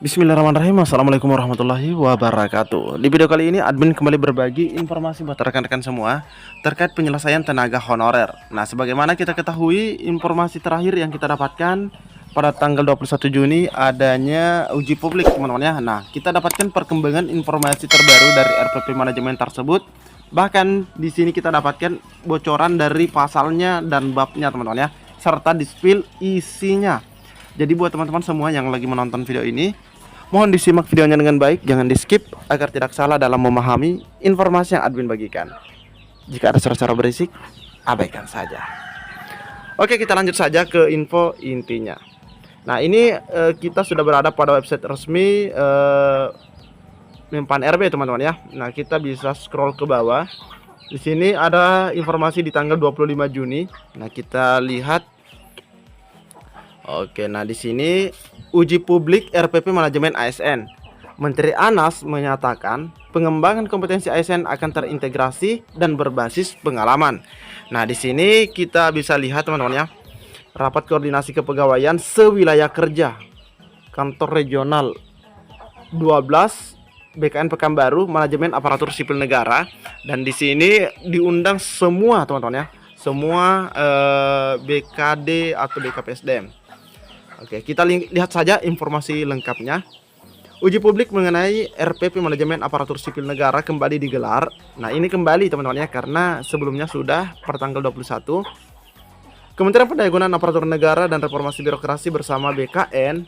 Bismillahirrahmanirrahim. Assalamualaikum warahmatullahi wabarakatuh. Di video kali ini admin kembali berbagi informasi buat rekan-rekan semua terkait penyelesaian tenaga honorer. Nah, sebagaimana kita ketahui, informasi terakhir yang kita dapatkan pada tanggal 21 Juni adanya uji publik, teman-teman ya. Nah, kita dapatkan perkembangan informasi terbaru dari RPP manajemen tersebut. Bahkan di sini kita dapatkan bocoran dari pasalnya dan babnya, teman-teman ya, serta di-spill isinya. Jadi buat teman-teman semua yang lagi menonton video ini, mohon disimak videonya dengan baik, jangan di skip agar tidak salah dalam memahami informasi yang admin bagikan. Jika ada suara-suara berisik, abaikan saja. Oke, kita lanjut saja ke info intinya. Nah, ini kita sudah berada pada website resmi Menpan RB, teman-teman ya. Nah, kita bisa scroll ke bawah. Di sini ada informasi di tanggal 25 Juni. Nah, kita lihat. Oke, nah di sini uji publik RPP manajemen ASN. Menteri Anas menyatakan pengembangan kompetensi ASN akan terintegrasi dan berbasis pengalaman. Nah, di sini kita bisa lihat, teman-teman ya, rapat koordinasi kepegawaian sewilayah kerja kantor regional 12 BKN Pekanbaru manajemen aparatur sipil negara, dan di sini diundang semua, teman-teman ya, semua BKD atau BKPSDM. Oke, kita lihat saja informasi lengkapnya. Uji publik mengenai RPP manajemen aparatur sipil negara kembali digelar. Nah, ini kembali, teman-teman ya, karena sebelumnya sudah per tanggal 21. Kementerian Pendayagunaan Aparatur Negara dan Reformasi Birokrasi bersama BKN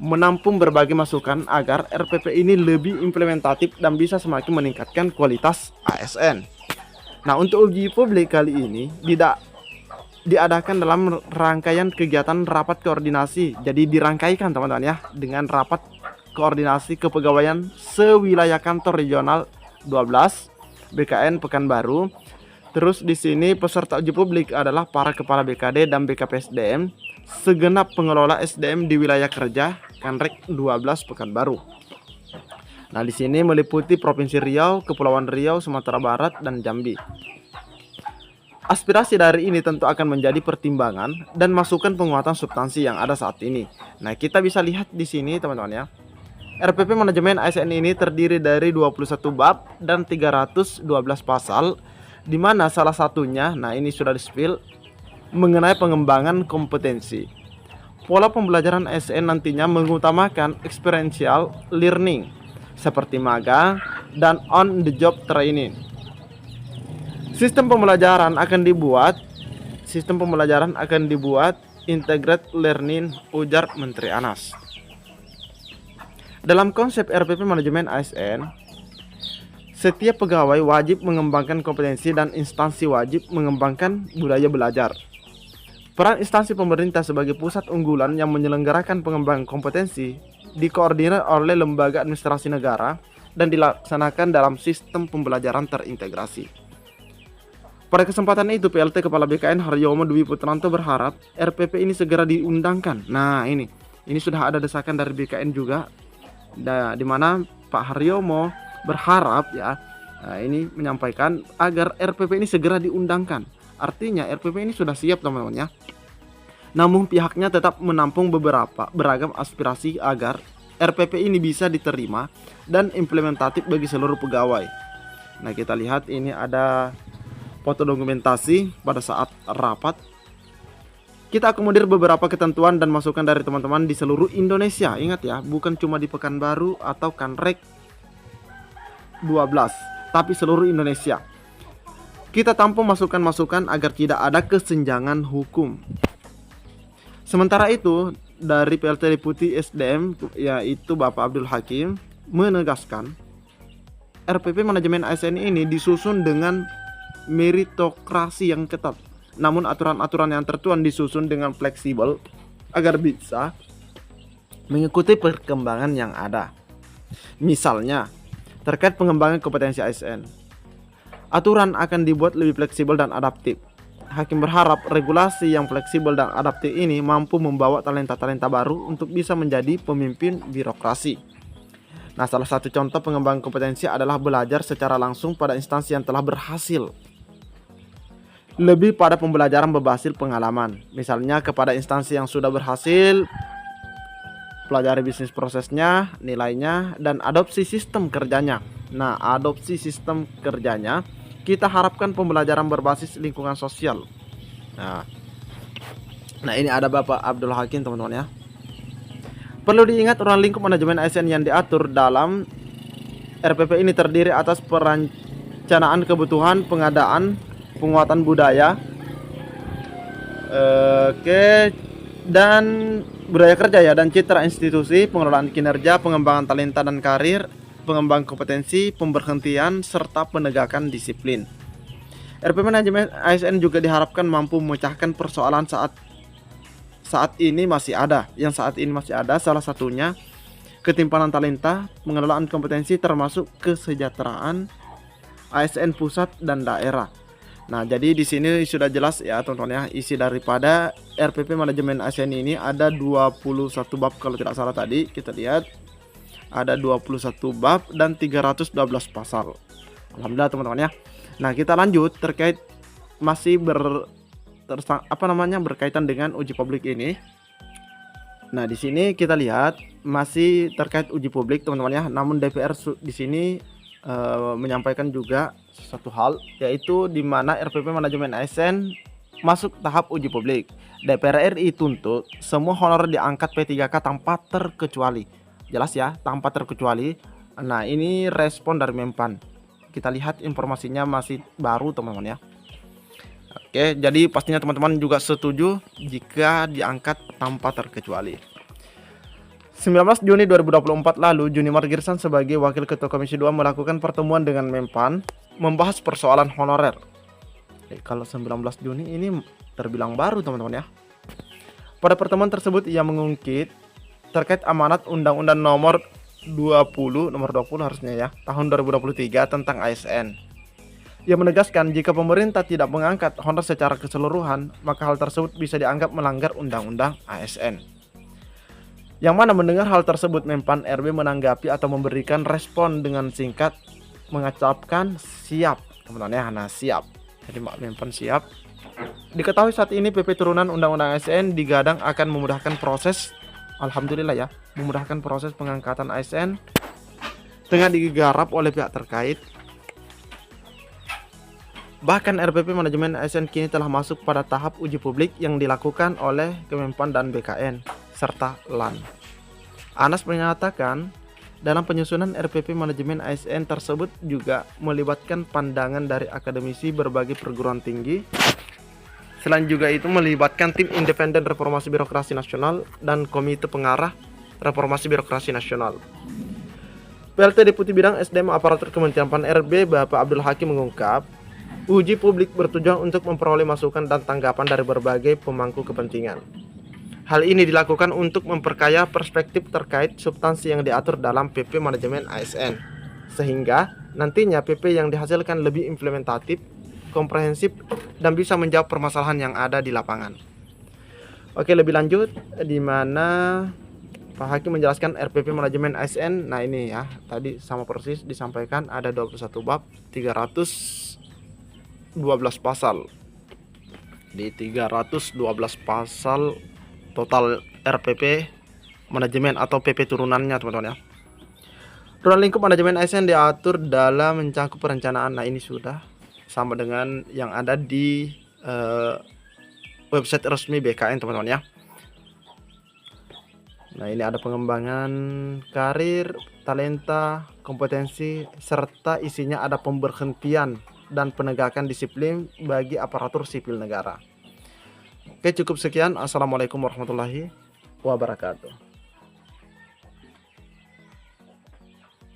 menampung berbagai masukan agar RPP ini lebih implementatif dan bisa semakin meningkatkan kualitas ASN. Nah, untuk uji publik kali ini diadakan dalam rangkaian kegiatan rapat koordinasi. Jadi dirangkaikan, teman-teman ya, dengan rapat koordinasi kepegawaian sewilayah kantor regional 12 BKN Pekanbaru. Terus di sini peserta uji publik adalah para kepala BKD dan BKPSDM, segenap pengelola SDM di wilayah kerja Kanrek 12 Pekanbaru. Nah, di sini meliputi Provinsi Riau, Kepulauan Riau, Sumatera Barat, dan Jambi. Aspirasi dari ini tentu akan menjadi pertimbangan dan masukan penguatan substansi yang ada saat ini. Nah, kita bisa lihat di sini, teman-teman ya. RPP manajemen ASN ini terdiri dari 21 bab dan 312 pasal, di mana salah satunya, nah ini sudah di-spill, mengenai pengembangan kompetensi. Pola pembelajaran ASN nantinya mengutamakan experiential learning seperti magang dan on the job training. Sistem pembelajaran akan dibuat integrated learning, ujar Menteri Anas. Dalam konsep RPP manajemen ASN, setiap pegawai wajib mengembangkan kompetensi dan instansi wajib mengembangkan budaya belajar. Peran instansi pemerintah sebagai pusat unggulan yang menyelenggarakan pengembangan kompetensi dikoordinir oleh lembaga administrasi negara dan dilaksanakan dalam sistem pembelajaran terintegrasi. Pada kesempatan itu, PLT Kepala BKN Haryomo Dwi Putranto berharap RPP ini segera diundangkan. Nah, ini sudah ada desakan dari BKN juga, di mana Pak Haryomo berharap ya, ini menyampaikan agar RPP ini segera diundangkan. Artinya RPP ini sudah siap, teman-teman ya. Namun pihaknya tetap menampung beragam aspirasi agar RPP ini bisa diterima dan implementatif bagi seluruh pegawai. Nah, kita lihat ini ada foto dokumentasi pada saat rapat. Kita akomodir beberapa ketentuan dan masukan dari teman-teman di seluruh Indonesia. Ingat ya, bukan cuma di Pekanbaru atau Kanrek 12, tapi seluruh Indonesia. Kita tampung masukan-masukan agar tidak ada kesenjangan hukum. Sementara itu, dari PLT Deputi SDM yaitu Bapak Abdul Hakim menegaskan RPP manajemen ASN ini disusun dengan meritokrasi yang ketat. Namun aturan-aturan yang tertuang disusun dengan fleksibel agar bisa mengikuti perkembangan yang ada. Misalnya, terkait pengembangan kompetensi ASN, aturan akan dibuat lebih fleksibel dan adaptif. Hakim berharap regulasi yang fleksibel dan adaptif ini mampu membawa talenta-talenta baru untuk bisa menjadi pemimpin birokrasi. Nah, salah satu contoh pengembangan kompetensi adalah belajar secara langsung pada instansi yang telah berhasil. Lebih pada pembelajaran berbasis pengalaman, misalnya kepada instansi yang sudah berhasil pelajari bisnis prosesnya, nilainya, dan adopsi sistem kerjanya. Nah, adopsi sistem kerjanya kita harapkan pembelajaran berbasis lingkungan sosial. Nah, ini ada Bapak Abdul Hakim, teman-teman ya. Perlu diingat, ruang lingkup manajemen ASN yang diatur dalam RPP ini terdiri atas perencanaan kebutuhan, pengadaan, penguatan budaya, dan budaya kerja ya, dan citra institusi, pengelolaan kinerja, pengembangan talenta dan karir, pengembangan kompetensi, pemberhentian, serta penegakan disiplin. RPP manajemen ASN juga diharapkan mampu memecahkan persoalan saat ini masih ada. Yang saat ini masih ada salah satunya ketimpangan talenta, pengelolaan kompetensi termasuk kesejahteraan ASN pusat dan daerah. Nah, jadi di sini sudah jelas ya teman-teman ya, isi daripada RPP manajemen ASN ini ada 21 bab kalau tidak salah tadi. Kita lihat ada 21 bab dan 312 pasal. Alhamdulillah teman-teman ya. Nah, kita lanjut terkait masih berkaitan dengan uji publik ini. Nah, di sini kita lihat masih terkait uji publik teman-teman ya. Namun DPR di sini menyampaikan juga satu hal, yaitu di mana RPP manajemen ASN masuk tahap uji publik. DPR RI tuntut semua honor diangkat P3K tanpa terkecuali. Jelas ya, tanpa terkecuali. Nah, ini respon dari Menpan. Kita lihat informasinya masih baru teman-teman ya. Oke, jadi pastinya teman-teman juga setuju jika diangkat tanpa terkecuali. 19 Juni 2024 lalu, Junimar Girsan sebagai Wakil Ketua Komisi 2 melakukan pertemuan dengan Menpan membahas persoalan honorer. Kalau 19 Juni ini terbilang baru teman-teman ya. Pada pertemuan tersebut ia mengungkit terkait amanat Undang-Undang nomor 20 harusnya ya, tahun 2023 tentang ASN. Ia menegaskan jika pemerintah tidak mengangkat honor secara keseluruhan, maka hal tersebut bisa dianggap melanggar Undang-Undang ASN. Yang mana mendengar hal tersebut, Menpan RB menanggapi atau memberikan respon dengan singkat, mengucapkan siap teman-teman ya. Nah, siap. Jadi Menpan siap. Diketahui saat ini PP turunan Undang-Undang ASN digadang akan memudahkan proses, alhamdulillah ya, memudahkan proses pengangkatan ASN tengah digarap oleh pihak terkait. Bahkan RPP manajemen ASN kini telah masuk pada tahap uji publik yang dilakukan oleh Kemenpan dan BKN serta LAN. Anas menyatakan dalam penyusunan RPP manajemen ASN tersebut juga melibatkan pandangan dari akademisi berbagai perguruan tinggi. Selain juga itu melibatkan tim independen reformasi birokrasi nasional dan komite pengarah reformasi birokrasi nasional. PLT Deputi Bidang SDM Aparatur Kementerian Pan RB Bapak Abdul Hakim mengungkap, uji publik bertujuan untuk memperoleh masukan dan tanggapan dari berbagai pemangku kepentingan. Hal ini dilakukan untuk memperkaya perspektif terkait substansi yang diatur dalam PP manajemen ASN, sehingga nantinya PP yang dihasilkan lebih implementatif, komprehensif, dan bisa menjawab permasalahan yang ada di lapangan. Oke, lebih lanjut di mana Pak Hakim menjelaskan RPP manajemen ASN. Nah, ini ya, tadi sama persis disampaikan ada 21 bab, 312 pasal. Di 312 pasal total RPP manajemen atau PP turunannya teman-teman ya. Ruang lingkup manajemen ASN diatur dalam mencakup perencanaan. Nah, ini sudah sama dengan yang ada di website resmi BKN teman-teman ya. Nah, ini ada pengembangan karir, talenta, kompetensi, serta isinya ada pemberhentian dan penegakan disiplin bagi aparatur sipil negara. Oke, cukup sekian. Assalamualaikum warahmatullahi wabarakatuh.